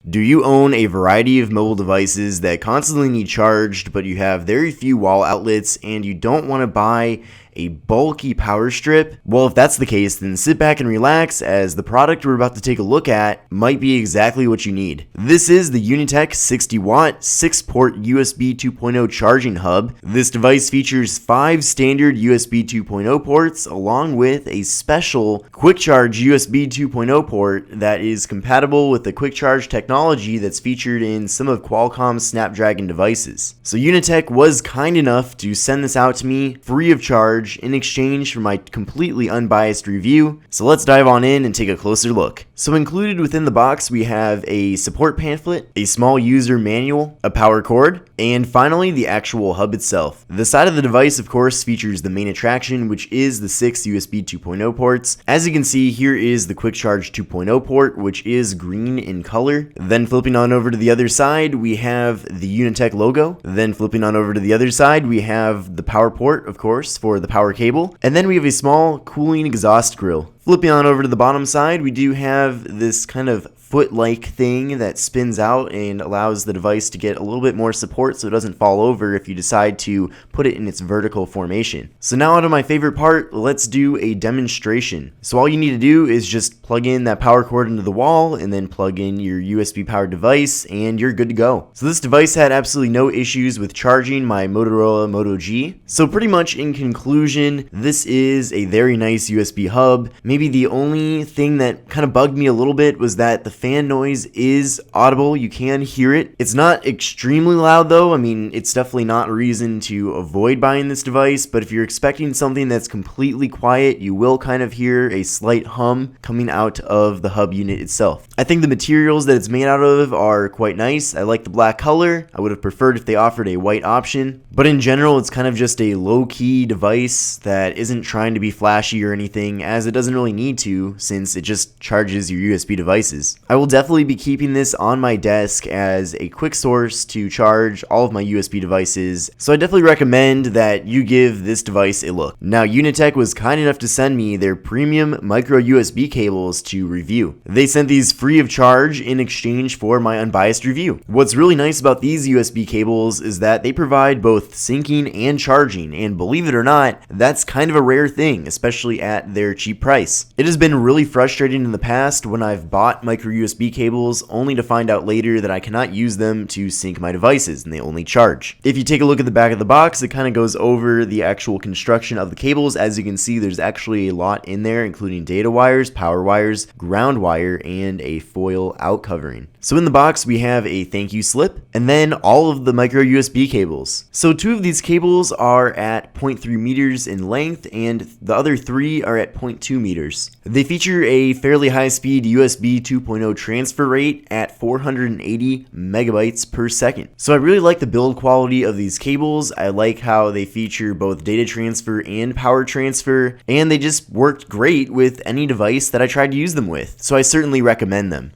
Do you own a variety of mobile devices that constantly need charged, but you have very few wall outlets and you don't want to buy a bulky power strip? Well, if that's the case, then sit back and relax, as the product we're about to take a look at might be exactly what you need. This is the UNITEK 60-watt 6-port USB 2.0 charging hub. This device features 5 standard USB 2.0 ports along with a special Quick Charge USB 2.0 port that is compatible with the Quick Charge technology that's featured in some of Qualcomm's Snapdragon devices. So UNITEK was kind enough to send this out to me free of charge in exchange for my completely unbiased review. So let's dive on in and take a closer look. So included within the box, we have a support pamphlet, a small user manual, a power cord, and finally the actual hub itself. The side of the device, of course, features the main attraction, which is the 6 USB 2.0 ports. As you can see, here is the Quick Charge 2.0 port, which is green in color. Then flipping on over to the other side, we have the UNITEK logo. Then flipping on over to the other side, we have the power port, of course, for the power cable. And then we have a small cooling exhaust grill. Flipping on over to the bottom side, we do have this kind of foot-like thing that spins out and allows the device to get a little bit more support so it doesn't fall over if you decide to put it in its vertical formation. So now on to my favorite part, let's do a demonstration. So all you need to do is just plug in that power cord into the wall and then plug in your USB powered device and you're good to go. So this device had absolutely no issues with charging my Motorola Moto G. So pretty much in conclusion, this is a very nice USB hub. Maybe the only thing that kind of bugged me a little bit was that the fan noise is audible. You can hear it. It's not extremely loud though. I mean, it's definitely not a reason to avoid buying this device, but if you're expecting something that's completely quiet, you will kind of hear a slight hum coming out of the hub unit itself. I think the materials that it's made out of are quite nice. I like the black color. I would have preferred if they offered a white option, but in general, it's kind of just a low-key device that isn't trying to be flashy or anything, as it doesn't really need to, since it just charges your USB devices. I will definitely be keeping this on my desk as a quick source to charge all of my USB devices, so I definitely recommend that you give this device a look. Now, UNITEK was kind enough to send me their premium micro USB cables to review. They sent these free of charge in exchange for my unbiased review. What's really nice about these USB cables is that they provide both syncing and charging, and believe it or not, that's kind of a rare thing, especially at their cheap price. It has been really frustrating in the past when I've bought micro USB cables only to find out later that I cannot use them to sync my devices and they only charge. If you take a look at the back of the box, it kind of goes over the actual construction of the cables. As you can see, there's actually a lot in there, including data wires, power wires, ground wire, and a foil out covering. So in the box, we have a thank you slip and then all of the micro USB cables. So 2 of these cables are at 0.3 meters in length and the other 3 are at 0.2 meters. They feature a fairly high speed USB 2.0 transfer rate at 480 megabytes per second. So I really like the build quality of these cables. I like how they feature both data transfer and power transfer, and they just worked great with any device that I tried to use them with. So I certainly recommend them.